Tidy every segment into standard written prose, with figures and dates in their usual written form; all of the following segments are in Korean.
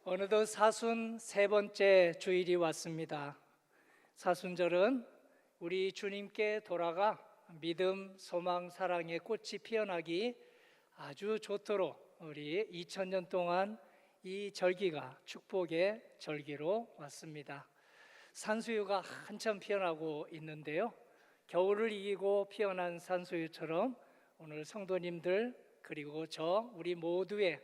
어느덧 사순 세 번째 주일이 왔습니다. 사순절은 우리 주님께 돌아가 믿음, 소망, 사랑의 꽃이 피어나기 아주 좋도록 우리 2000년 동안 이 절기가 축복의 절기로 왔습니다. 산수유가 한참 피어나고 있는데요, 겨울을 이기고 피어난 산수유처럼 오늘 성도님들 그리고 우리 모두의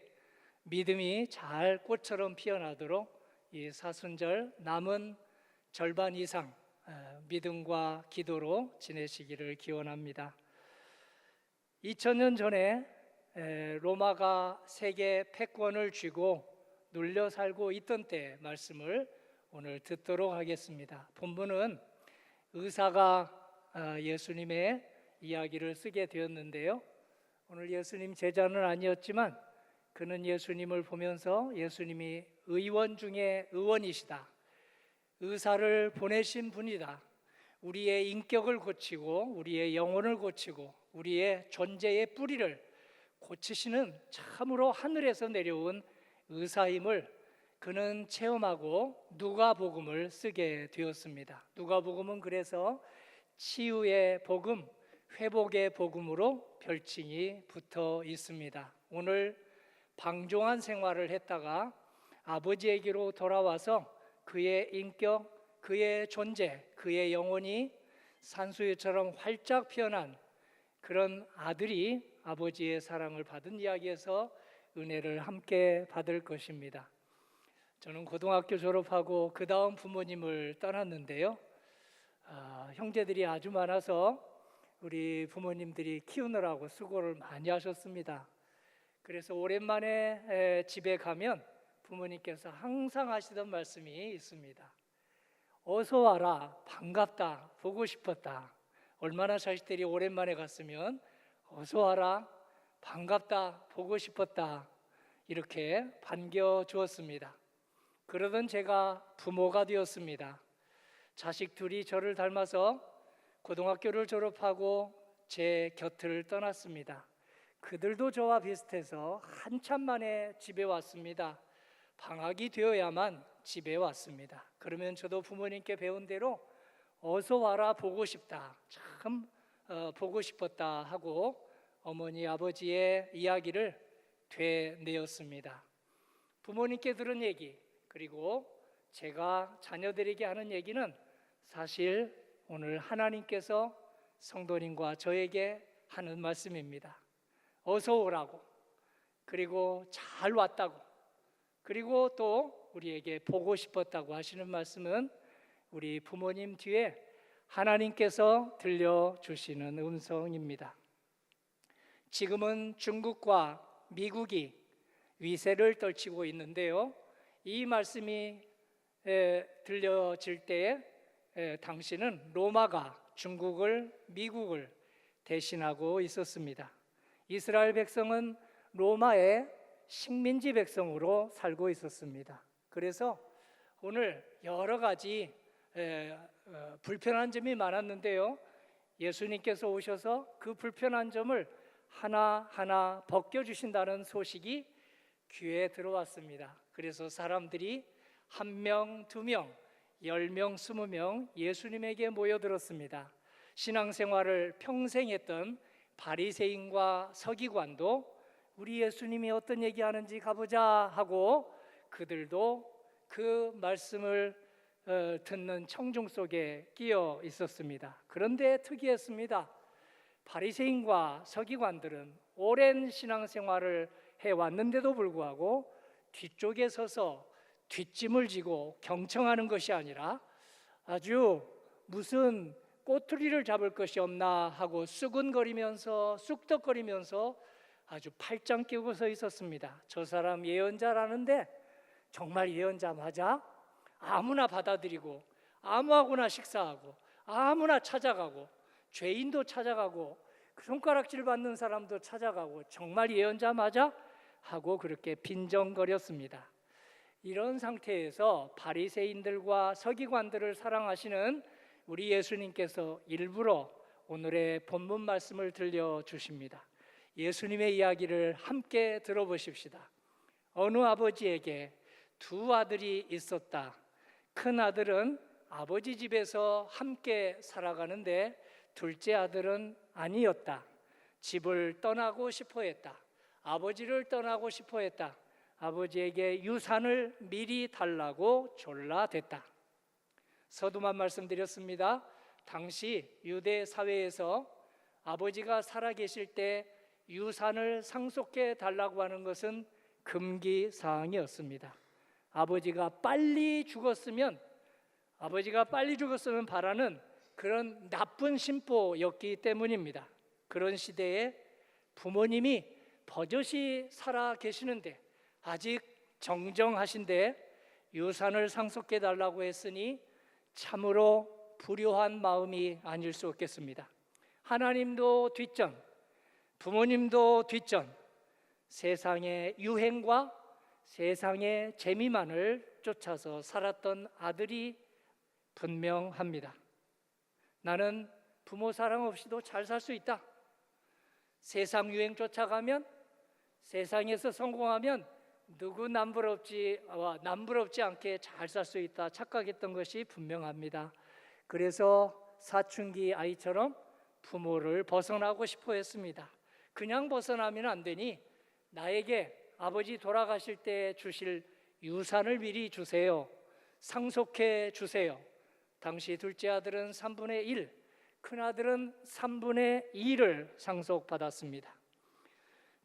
믿음이 잘 꽃처럼 피어나도록 이 사순절 남은 절반 이상 믿음과 기도로 지내시기를 기원합니다. 2000년 전에 로마가 세계 패권을 쥐고 눌려 살고 있던 때 말씀을 오늘 듣도록 하겠습니다. 본문은 의사가 예수님의 이야기를 쓰게 되었는데요, 오늘 예수님 제자는 아니었지만 그는 예수님을 보면서 예수님이 의원 중에 의원이시다, 의사를 보내신 분이다, 우리의 인격을 고치고 우리의 영혼을 고치고 우리의 존재의 뿌리를 고치시는 참으로 하늘에서 내려온 의사임을 그는 체험하고 누가복음을 쓰게 되었습니다. 누가복음은 그래서 치유의 복음, 회복의 복음으로 별칭이 붙어 있습니다. 오늘 방종한 생활을 했다가 아버지에게로 돌아와서 그의 인격, 그의 존재, 그의 영혼이 산수유처럼 활짝 피어난 그런 아들이 아버지의 사랑을 받은 이야기에서 은혜를 함께 받을 것입니다. 저는 고등학교 졸업하고 그 다음 부모님을 떠났는데요, 형제들이 아주 많아서 우리 부모님들이 키우느라고 수고를 많이 하셨습니다. 그래서 오랜만에 집에 가면 부모님께서 항상 하시던 말씀이 있습니다. 어서 와라, 반갑다, 보고 싶었다. 얼마나 자식들이 오랜만에 갔으면 어서 와라, 반갑다, 보고 싶었다 이렇게 반겨주었습니다. 그러던 제가 부모가 되었습니다. 자식 둘이 저를 닮아서 고등학교를 졸업하고 제 곁을 떠났습니다. 그들도 저와 비슷해서 한참 만에 집에 왔습니다. 방학이 되어야만 집에 왔습니다. 그러면 저도 부모님께 배운 대로 어서 와라, 보고 싶다, 참 보고 싶었다 하고 어머니 아버지의 이야기를 되뇌었습니다. 부모님께 들은 얘기 그리고 제가 자녀들에게 하는 얘기는 사실 오늘 하나님께서 성도님과 저에게 하는 말씀입니다. 어서 오라고, 그리고 잘 왔다고, 그리고 또 우리에게 보고 싶었다고 하시는 말씀은 우리 부모님 뒤에 하나님께서 들려주시는 음성입니다. 지금은 중국과 미국이 위세를 떨치고 있는데요, 이 말씀이 들려질 때에 당시는 로마가 중국을, 미국을 대신하고 있었습니다. 이스라엘 백성은 로마의 식민지 백성으로 살고 있었습니다. 그래서 오늘 여러 가지 불편한 점이 많았는데요, 예수님께서 오셔서 그 불편한 점을 하나하나 벗겨주신다는 소식이 귀에 들어왔습니다. 그래서 사람들이 1명, 2명, 10명, 20명 예수님에게 모여들었습니다. 신앙생활을 평생 했던 바리새인과 서기관도 우리 예수님이 어떤 얘기하는지 가보자 하고 그들도 그 말씀을 듣는 청중 속에 끼어 있었습니다. 그런데 특이했습니다. 바리새인과 서기관들은 오랜 신앙생활을 해왔는데도 불구하고 뒤쪽에 서서 뒷짐을 지고 경청하는 것이 아니라 아주 무슨 꼬투리를 잡을 것이 없나 하고 수근거리면서 쑥덕거리면서 아주 팔짱 끼고 서 있었습니다. 저 사람 예언자라는데 정말 예언자 맞아? 아무나 받아들이고 아무하고나 식사하고 아무나 찾아가고 죄인도 찾아가고 손가락질 받는 사람도 찾아가고 정말 예언자 맞아? 하고 그렇게 빈정거렸습니다. 이런 상태에서 바리새인들과 서기관들을 사랑하시는 우리 예수님께서 일부러 오늘의 본문 말씀을 들려주십니다. 예수님의 이야기를 함께 들어보십시다. 어느 아버지에게 두 아들이 있었다. 큰 아들은 아버지 집에서 함께 살아가는데 둘째 아들은 아니었다. 집을 떠나고 싶어 했다. 아버지를 떠나고 싶어 했다. 아버지에게 유산을 미리 달라고 졸라댔다. 서두만 말씀드렸습니다. 당시 유대 사회에서 아버지가 살아계실 때 유산을 상속해 달라고 하는 것은 금기 사항이었습니다. 아버지가 빨리 죽었으면 바라는 그런 나쁜 심보였기 때문입니다. 그런 시대에 부모님이 버젓이 살아 계시는데 아직 정정하신데 유산을 상속해 달라고 했으니 참으로 불효한 마음이 아닐 수 없겠습니다. 하나님도 뒷전, 부모님도 뒷전, 세상의 유행과 세상의 재미만을 쫓아서 살았던 아들이 분명합니다. 나는 부모 사랑 없이도 잘 살 수 있다. 세상 유행 쫓아가면, 세상에서 성공하면 누구 남부럽지 않게 잘 살 수 있다 착각했던 것이 분명합니다. 그래서 사춘기 아이처럼 부모를 벗어나고 싶어 했습니다. 그냥 벗어나면 안 되니 나에게 아버지 돌아가실 때 주실 유산을 미리 주세요. 상속해 주세요. 당시 둘째 아들은 3분의 1, 큰 아들은 3분의 2를 상속받았습니다.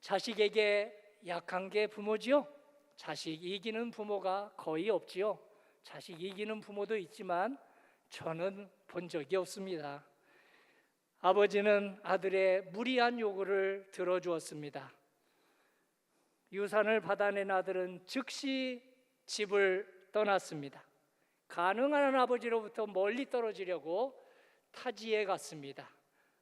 자식에게 약한 게 부모지요? 자식 이기는 부모가 거의 없지요. 자식 이기는 부모도 있지만 저는 본 적이 없습니다. 아버지는 아들의 무리한 요구를 들어주었습니다. 유산을 받아낸 아들은 즉시 집을 떠났습니다. 가능한 아버지로부터 멀리 떨어지려고 타지에 갔습니다.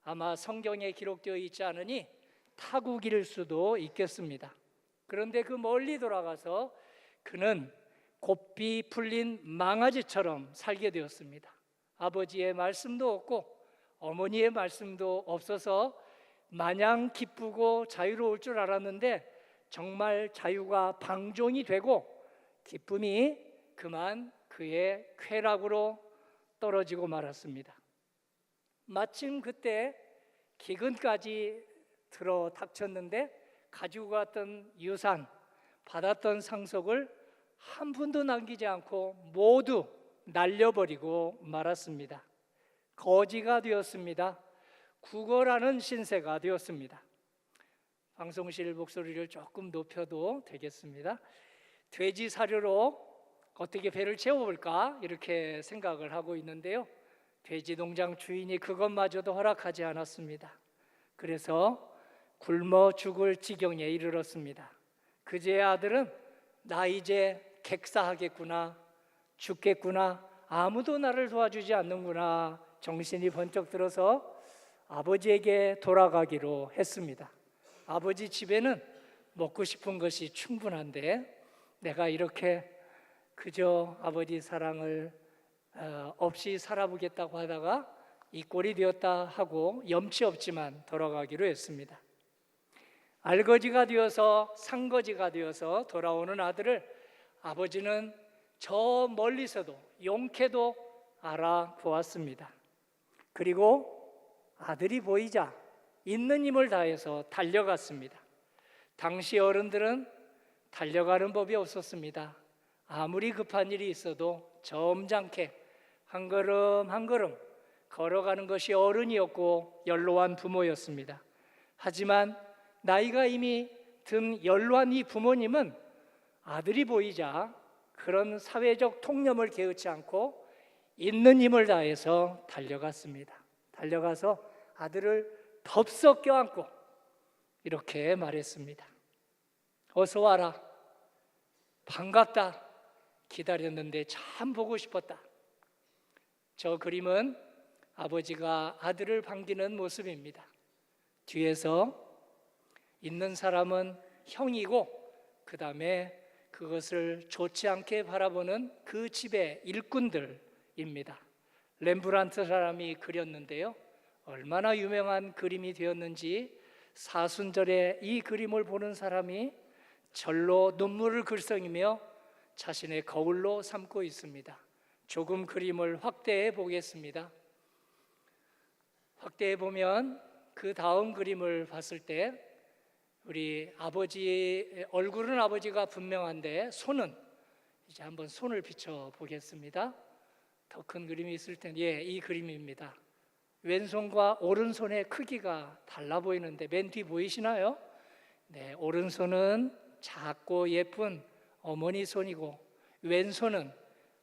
아마 성경에 기록되어 있지 않으니 타국일 수도 있겠습니다. 그런데 그 멀리 돌아가서 그는 곱비 풀린 망아지처럼 살게 되었습니다. 아버지의 말씀도 없고 어머니의 말씀도 없어서 마냥 기쁘고 자유로울 줄 알았는데 정말 자유가 방종이 되고 기쁨이 그만 그의 쾌락으로 떨어지고 말았습니다. 마침 그때 기근까지 들어 닥쳤는데 가지고 갔던 유산, 받았던 상속을 한 푼도 남기지 않고 모두 날려버리고 말았습니다. 거지가 되었습니다. 구걸하는 신세가 되었습니다. 방송실 목소리를 조금 높여도 되겠습니다. 돼지 사료로 어떻게 배를 채워볼까 이렇게 생각을 하고 있는데요. 돼지 농장 주인이 그것마저도 허락하지 않았습니다. 그래서 굶어 죽을 지경에 이르렀습니다. 그제의 아들은 나 이제 객사하겠구나, 죽겠구나, 아무도 나를 도와주지 않는구나 정신이 번쩍 들어서 아버지에게 돌아가기로 했습니다. 아버지 집에는 먹고 싶은 것이 충분한데 내가 이렇게 그저 아버지 사랑을 없이 살아보겠다고 하다가 이 꼴이 되었다 하고 염치 없지만 돌아가기로 했습니다. 알거지가 되어서 상거지가 되어서 돌아오는 아들을 아버지는 저 멀리서도 용케도 알아보았습니다. 그리고 아들이 보이자 있는 힘을 다해서 달려갔습니다. 당시 어른들은 달려가는 법이 없었습니다. 아무리 급한 일이 있어도 점잖게 한 걸음 한 걸음 걸어가는 것이 어른이었고 연로한 부모였습니다. 하지만 나이가 이미 든 연로한 이 부모님은 아들이 보이자 그런 사회적 통념을 개의치 않고 있는 힘을 다해서 달려갔습니다. 달려가서 아들을 덥석 껴안고 이렇게 말했습니다. 어서 와라. 반갑다. 기다렸는데 참 보고 싶었다. 저 그림은 아버지가 아들을 반기는 모습입니다. 뒤에서 있는 사람은 형이고 그 다음에 그것을 좋지 않게 바라보는 그 집의 일꾼들입니다. 렘브란트 사람이 그렸는데요. 얼마나 유명한 그림이 되었는지 사순절에 이 그림을 보는 사람이 절로 눈물을 글썽이며 자신의 거울로 삼고 있습니다. 조금 그림을 확대해 보겠습니다. 확대해 보면 그 다음 그림을 봤을 때 우리 아버지 얼굴은 아버지가 분명한데 손은 이제 한번 손을 비춰 보겠습니다. 더 큰 그림이 있을 텐데 이 그림입니다. 왼손과 오른손의 크기가 달라 보이는데 맨 뒤 보이시나요? 네, 오른손은 작고 예쁜 어머니 손이고 왼손은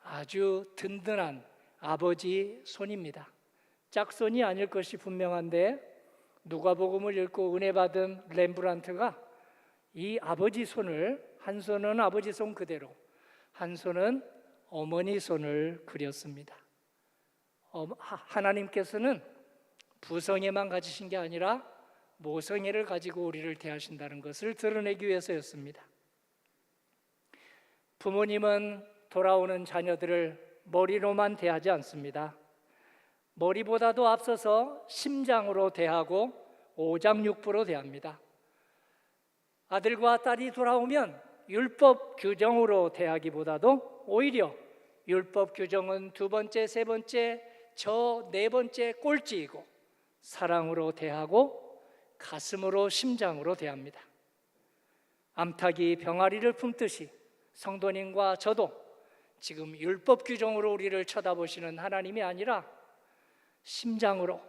아주 든든한 아버지 손입니다. 짝손이 아닐 것이 분명한데 누가복음을 읽고 은혜 받은 렘브란트가 이 아버지 손을 한 손은 아버지 손 그대로 한 손은 어머니 손을 그렸습니다. 하나님께서는 부성애만 가지신 게 아니라 모성애를 가지고 우리를 대하신다는 것을 드러내기 위해서였습니다. 부모님은 돌아오는 자녀들을 머리로만 대하지 않습니다. 머리보다도 앞서서 심장으로 대하고 오장육부로 대합니다. 아들과 딸이 돌아오면 율법 규정으로 대하기보다도 오히려 율법 규정은 두 번째, 세 번째, 저 네 번째 꼴찌이고 사랑으로 대하고 가슴으로 심장으로 대합니다. 암탉이 병아리를 품듯이 성도님과 저도 지금 율법 규정으로 우리를 쳐다보시는 하나님이 아니라 심장으로,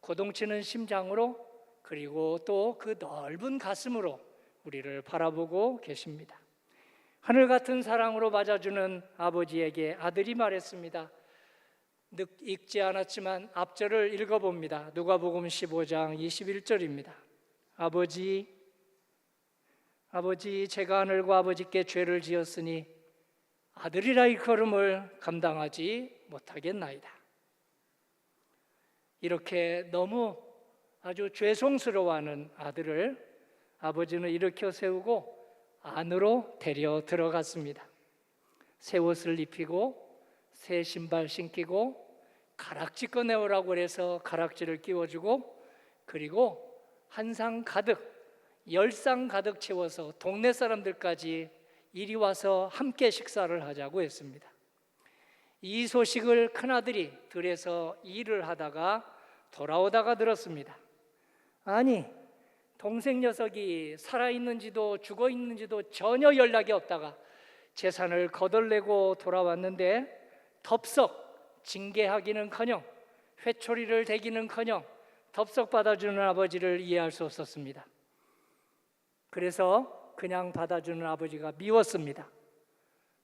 고동치는 심장으로, 그리고 또 그 넓은 가슴으로 우리를 바라보고 계십니다. 하늘 같은 사랑으로 맞아주는 아버지에게 아들이 말했습니다. 읽지 않았지만 앞절을 읽어봅니다. 누가복음 15장 21절입니다. 아버지, 제가 하늘과 아버지께 죄를 지었으니 아들이라 일컬음을 감당하지 못하겠나이다. 이렇게 너무 아주 죄송스러워하는 아들을 아버지는 일으켜 세우고 안으로 데려 들어갔습니다. 새 옷을 입히고 새 신발 신기고 가락지 꺼내오라고 해서 가락지를 끼워주고 그리고 한 상 가득 10상 가득 채워서 동네 사람들까지 이리 와서 함께 식사를 하자고 했습니다. 이 소식을 큰아들이 들에서 일을 하다가 돌아오다가 들었습니다. 아니, 동생 녀석이 살아있는지도 죽어있는지도 전혀 연락이 없다가 재산을 거덜내고 돌아왔는데 덥석 징계하기는커녕 회초리를 대기는커녕 덥석 받아주는 아버지를 이해할 수 없었습니다. 그래서 그냥 받아주는 아버지가 미웠습니다.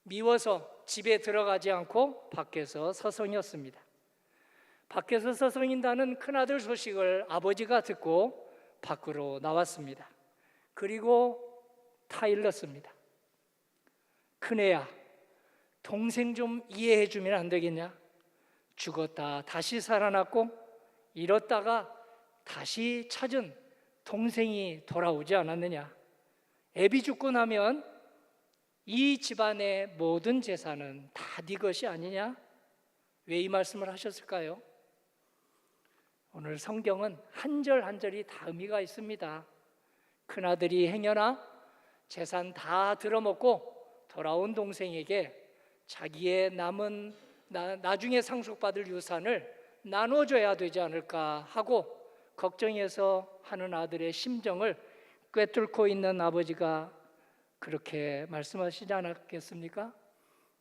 미워서 집에 들어가지 않고 밖에서 서성였습니다. 밖에서 서성인다는 큰아들 소식을 아버지가 듣고 밖으로 나왔습니다. 그리고 타일렀습니다. 큰애야, 동생 좀 이해해 주면 안 되겠냐? 죽었다 다시 살아났고 잃었다가 다시 찾은 동생이 돌아오지 않았느냐? 애비 죽고 나면 이 집안의 모든 재산은 다 네 것이 아니냐? 왜 이 말씀을 하셨을까요? 오늘 성경은 한 절 한 절이 다 의미가 있습니다. 큰아들이 행여나 재산 다 들어먹고 돌아온 동생에게 자기의 남은 나중에 상속받을 유산을 나눠줘야 되지 않을까 하고 걱정해서 하는 아들의 심정을 꿰뚫고 있는 아버지가 그렇게 말씀하시지 않았겠습니까?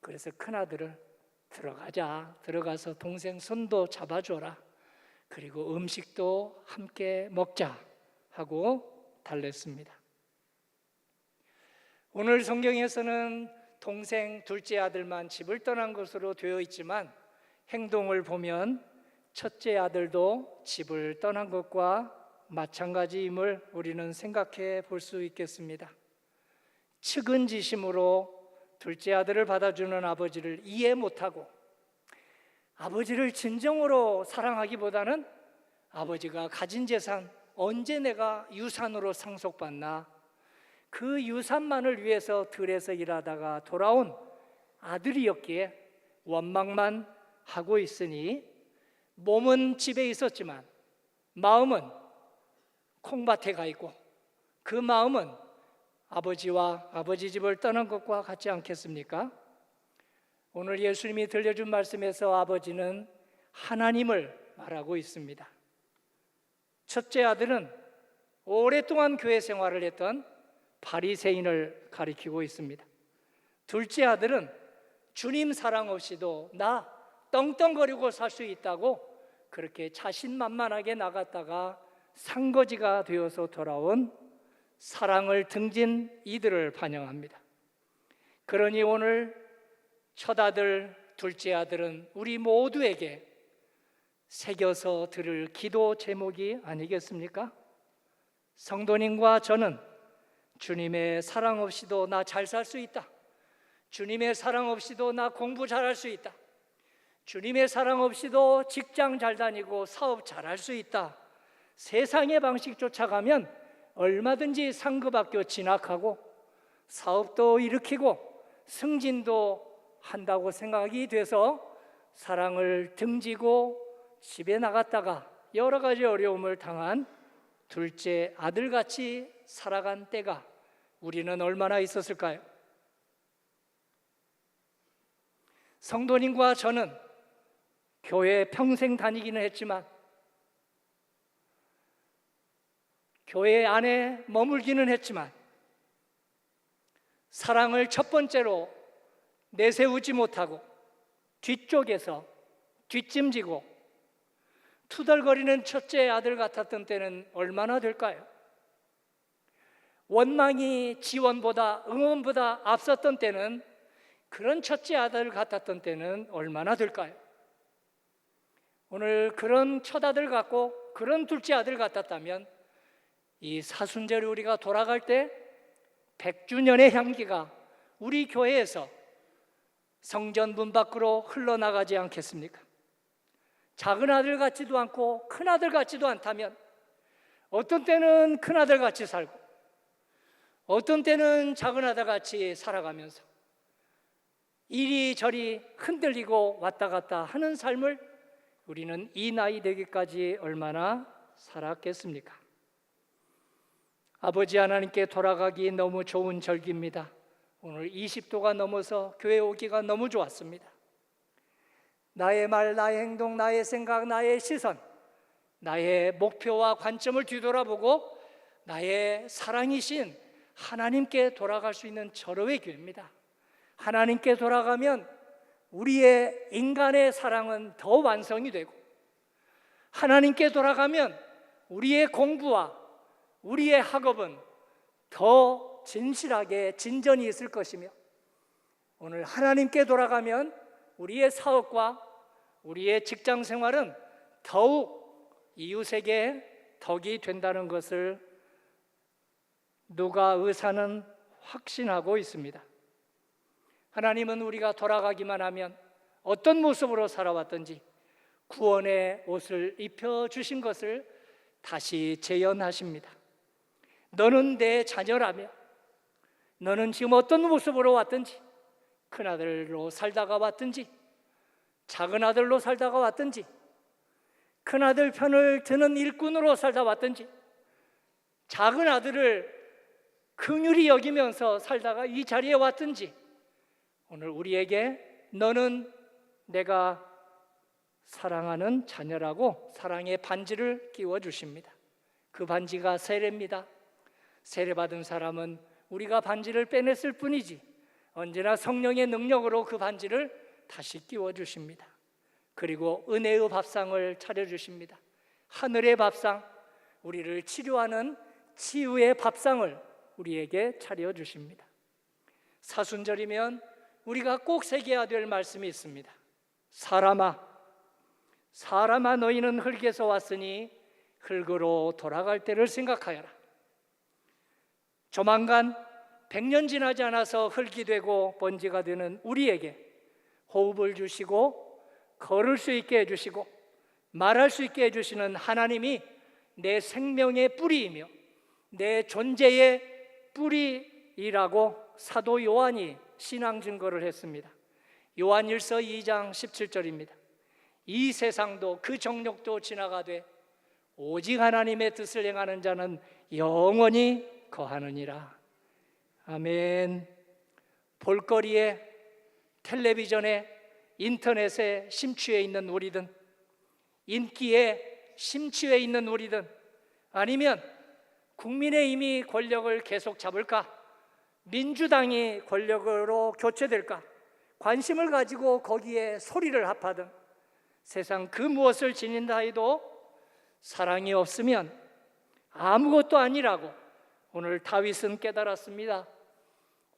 그래서 큰아들을 들어가서 동생 손도 잡아줘라. 그리고 음식도 함께 먹자 하고 달랬습니다. 오늘 성경에서는 동생 둘째 아들만 집을 떠난 것으로 되어 있지만 행동을 보면 첫째 아들도 집을 떠난 것과 마찬가지임을 우리는 생각해 볼 수 있겠습니다. 측은지심으로 둘째 아들을 받아주는 아버지를 이해 못하고 아버지를 진정으로 사랑하기보다는 아버지가 가진 재산 언제 내가 유산으로 상속받나, 그 유산만을 위해서 들에서 일하다가 돌아온 아들이었기에 원망만 하고 있으니 몸은 집에 있었지만 마음은 콩밭에 가 있고 그 마음은 아버지와 아버지 집을 떠난 것과 같지 않겠습니까? 오늘 예수님이 들려준 말씀에서 아버지는 하나님을 말하고 있습니다. 첫째 아들은 오랫동안 교회 생활을 했던 바리새인을 가리키고 있습니다. 둘째 아들은 주님 사랑 없이도 나 떵떵거리고 살 수 있다고 그렇게 자신만만하게 나갔다가 상거지가 되어서 돌아온 사랑을 등진 이들을 반영합니다. 그러니 오늘 첫 아들, 둘째 아들은 우리 모두에게 새겨서 들을 기도 제목이 아니겠습니까? 성도님과 저는 주님의 사랑 없이도 나 잘 살 수 있다. 주님의 사랑 없이도 나 공부 잘할 수 있다. 주님의 사랑 없이도 직장 잘 다니고 사업 잘할 수 있다. 세상의 방식 쫓아가면 얼마든지 상급학교 진학하고 사업도 일으키고 승진도 한다고 생각이 돼서 사랑을 등지고 집에 나갔다가 여러 가지 어려움을 당한 둘째 아들같이 살아간 때가 우리는 얼마나 있었을까요? 성도님과 저는 교회 평생 다니기는 했지만 교회 안에 머물기는 했지만 사랑을 첫 번째로 내세우지 못하고 뒤쪽에서 뒷짐지고 투덜거리는 첫째 아들 같았던 때는 얼마나 될까요? 원망이 지원보다 응원보다 앞섰던 때는 그런 첫째 아들 같았던 때는 얼마나 될까요? 오늘 그런 첫 아들 같고 그런 둘째 아들 같았다면 이 사순절에 우리가 돌아갈 때 100주년의 향기가 우리 교회에서 성전 문 밖으로 흘러나가지 않겠습니까? 작은 아들 같지도 않고 큰 아들 같지도 않다면 어떤 때는 큰 아들 같이 살고 어떤 때는 작은 아들 같이 살아가면서 이리저리 흔들리고 왔다 갔다 하는 삶을 우리는 이 나이 되기까지 얼마나 살았겠습니까? 아버지 하나님께 돌아가기 너무 좋은 절기입니다. 오늘 20도가 넘어서 교회 오기가 너무 좋았습니다. 나의 말, 나의 행동, 나의 생각, 나의 시선, 나의 목표와 관점을 뒤돌아보고 나의 사랑이신 하나님께 돌아갈 수 있는 절호의 교회입니다. 하나님께 돌아가면 우리의 인간의 사랑은 더 완성이 되고 하나님께 돌아가면 우리의 공부와 우리의 학업은 더 진실하게 진전이 있을 것이며 오늘 하나님께 돌아가면 우리의 사업과 우리의 직장 생활은 더욱 이웃에게 덕이 된다는 것을 누가 의사는 확신하고 있습니다. 하나님은 우리가 돌아가기만 하면 어떤 모습으로 살아왔든지 구원의 옷을 입혀주신 것을 다시 재현하십니다. 너는 내 자녀라며 너는 지금 어떤 모습으로 왔든지 큰아들로 살다가 왔든지 작은 아들로 살다가 왔든지 큰아들 편을 드는 일꾼으로 살다 왔든지 작은 아들을 긍휼히 여기면서 살다가 이 자리에 왔든지 오늘 우리에게 너는 내가 사랑하는 자녀라고 사랑의 반지를 끼워주십니다. 그 반지가 세례입니다. 세례받은 사람은 우리가 반지를 빼냈을 뿐이지 언제나 성령의 능력으로 그 반지를 다시 끼워주십니다. 그리고 은혜의 밥상을 차려주십니다. 하늘의 밥상, 우리를 치료하는 치유의 밥상을 우리에게 차려주십니다. 사순절이면 우리가 꼭 새겨야 될 말씀이 있습니다. 사람아 너희는 흙에서 왔으니 흙으로 돌아갈 때를 생각하여라. 조만간 100년 지나지 않아서 흙이 되고 먼지가 되는 우리에게 호흡을 주시고 걸을 수 있게 해주시고 말할 수 있게 해주시는 하나님이 내 생명의 뿌리이며 내 존재의 뿌리이라고 사도 요한이 신앙 증거를 했습니다. 요한일서 2장 17절입니다. 이 세상도 그 정욕도 지나가되 오직 하나님의 뜻을 행하는 자는 영원히 거하느니라. 아멘. 볼거리에, 텔레비전에, 인터넷에 심취해 있는 우리든, 인기에 심취해 있는 우리든, 아니면 국민의힘이 권력을 계속 잡을까, 민주당이 권력으로 교체될까 관심을 가지고 거기에 소리를 합하든, 세상 그 무엇을 지닌다 해도 사랑이 없으면 아무것도 아니라고 오늘 다윗은 깨달았습니다.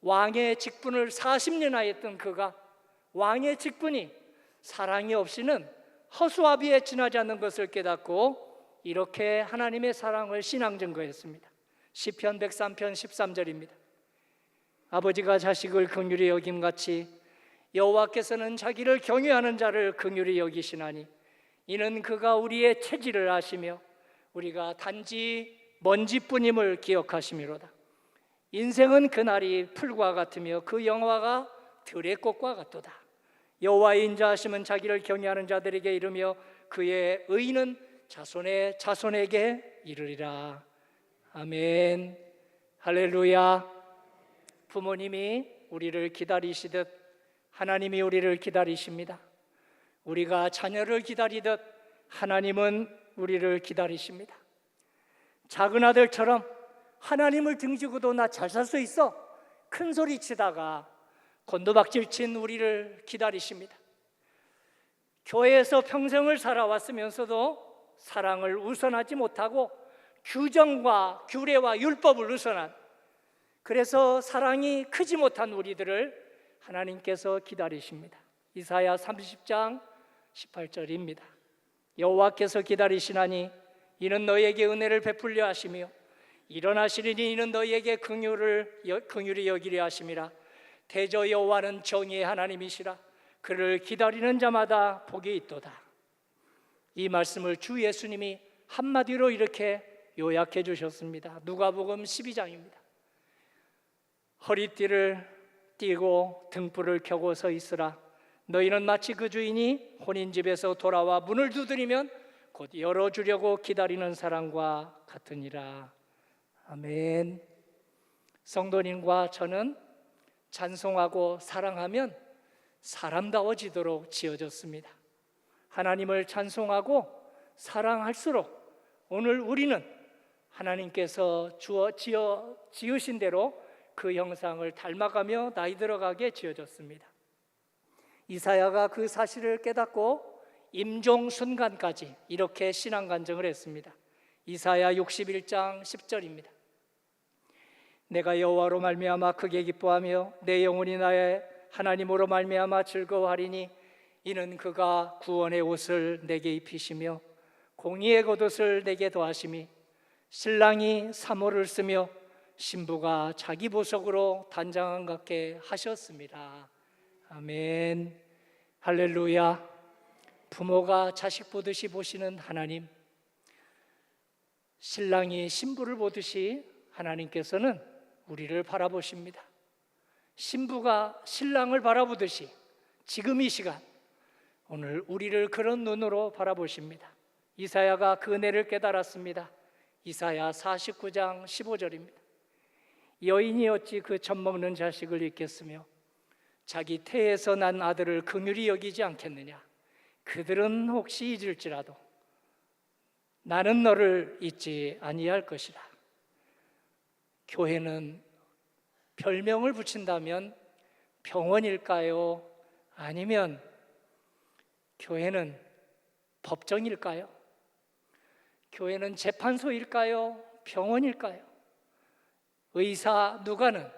왕의 직분을 40년나 했던 그가 왕의 직분이 사랑이 없이는 허수아비에 지나지 않는 것을 깨닫고 이렇게 하나님의 사랑을 신앙 증거했습니다. 시편 103편 13절입니다. 아버지가 자식을 긍휼히 여김같이 여호와께서는 자기를 경외하는 자를 긍휼히 여기시나니 이는 그가 우리의 체질을 아시며 우리가 단지 먼지뿐임을 기억하심이로다. 인생은 그날이 풀과 같으며 그 영화가 들의 꽃과 같도다. 여호와의 인자하심은 자기를 경외하는 자들에게 이르며 그의 의는 자손의 자손에게 이르리라. 아멘. 할렐루야. 부모님이 우리를 기다리시듯 하나님이 우리를 기다리십니다. 우리가 자녀를 기다리듯 하나님은 우리를 기다리십니다. 작은 아들처럼 하나님을 등지고도 나 잘 살 수 있어 큰 소리 치다가 곤두박질 친 우리를 기다리십니다. 교회에서 평생을 살아왔으면서도 사랑을 우선하지 못하고 규정과 규례와 율법을 우선한, 그래서 사랑이 크지 못한 우리들을 하나님께서 기다리십니다. 이사야 30장 18절입니다. 여호와께서 기다리시나니 이는 너희에게 은혜를 베풀려 하시며 일어나시리니 이는 너희에게 긍휼히 여기려 하심이라. 대저 여호와는 정의의 하나님이시라. 그를 기다리는 자마다 복이 있도다. 이 말씀을 주 예수님이 한마디로 이렇게 요약해 주셨습니다. 누가복음 12장입니다. 허리띠를 띠고 등불을 켜고 서 있으라. 너희는 마치 그 주인이 혼인집에서 돌아와 문을 두드리면 곧 열어주려고 기다리는 사람과 같으니라. 아멘. 성도님과 저는 찬송하고 사랑하면 사람다워지도록 지어졌습니다. 하나님을 찬송하고 사랑할수록 오늘 우리는 하나님께서 지으신 대로 그 형상을 닮아가며 나이 들어가게 지어졌습니다. 이사야가 그 사실을 깨닫고 임종 순간까지 이렇게 신앙 간증을 했습니다. 이사야 61장 10절입니다. 내가 여호와로 말미암아 크게 기뻐하며 내 영혼이 나의 하나님으로 말미암아 즐거워하리니 이는 그가 구원의 옷을 내게 입히시며 공의의 겉옷을 내게 더하심이 신랑이 사모를 쓰며 신부가 자기 보석으로 단장한 같게 하셨습니다. 아멘. 할렐루야. 부모가 자식 보듯이 보시는 하나님, 신랑이 신부를 보듯이 하나님께서는 우리를 바라보십니다. 신부가 신랑을 바라보듯이 지금 이 시간 오늘 우리를 그런 눈으로 바라보십니다. 이사야가 그 은혜를 깨달았습니다. 이사야 49장 15절입니다. 여인이 어찌 그 젖먹는 자식을 잊겠으며 자기 태에서 난 아들을 긍휼히 여기지 않겠느냐. 그들은 혹시 잊을지라도 나는 너를 잊지 아니할 것이라. 교회는 별명을 붙인다면 병원일까요? 아니면 교회는 법정일까요? 교회는 재판소일까요? 병원일까요? 의사 누가는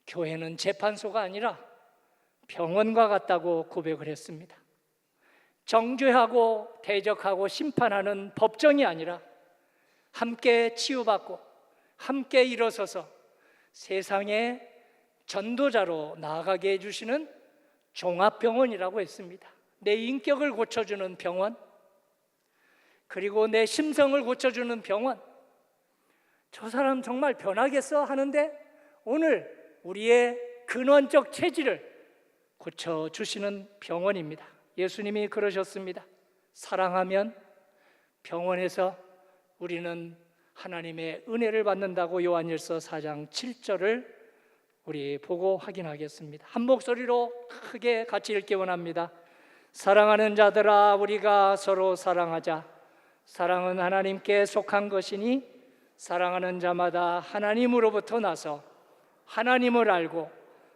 교회는 재판소가 아니라 병원과 같다고 고백을 했습니다. 정죄하고 대적하고 심판하는 법정이 아니라 함께 치유받고 함께 일어서서 세상의 전도자로 나아가게 해주시는 종합병원이라고 했습니다. 내 인격을 고쳐주는 병원, 그리고 내 심성을 고쳐주는 병원. 저 사람 정말 변하겠어 하는데 오늘 우리의 근원적 체질을 고쳐주시는 병원입니다. 예수님이 그러셨습니다. 사랑하면 병원에서 우리는 하나님의 은혜를 받는다고 요한일서 4장 7절을 우리 보고 확인하겠습니다. 한 목소리로 크게 같이 읽기 원합니다. 사랑하는 자들아, 우리가 서로 사랑하자. 사랑은 하나님께 속한 것이니 사랑하는 자마다 하나님으로부터 나서 하나님을 알고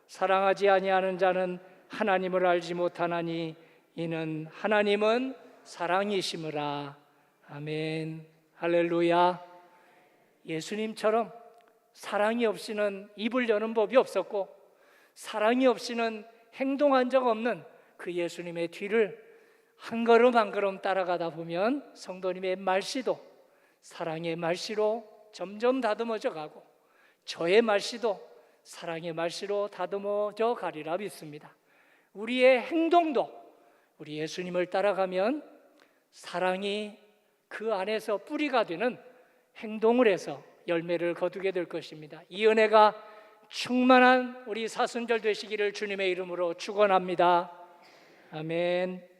사랑하지 아니하는 자는 하나님을 알지 못하나니 이는 하나님은 사랑이시므라. 아멘. 할렐루야. 예수님처럼 사랑이 없이는 입을 여는 법이 없었고 사랑이 없이는 행동한 적 없는 그 예수님의 뒤를 한 걸음 한 걸음 따라가다 보면 성도님의 말씨도 사랑의 말씨로 점점 다듬어져 가고 저의 말씨도 사랑의 말씨로 다듬어져 가리라 믿습니다. 우리의 행동도 우리 예수님을 따라가면 사랑이 그 안에서 뿌리가 되는 행동을 해서 열매를 거두게 될 것입니다. 이 은혜가 충만한 우리 사순절 되시기를 주님의 이름으로 축원합니다. 아멘.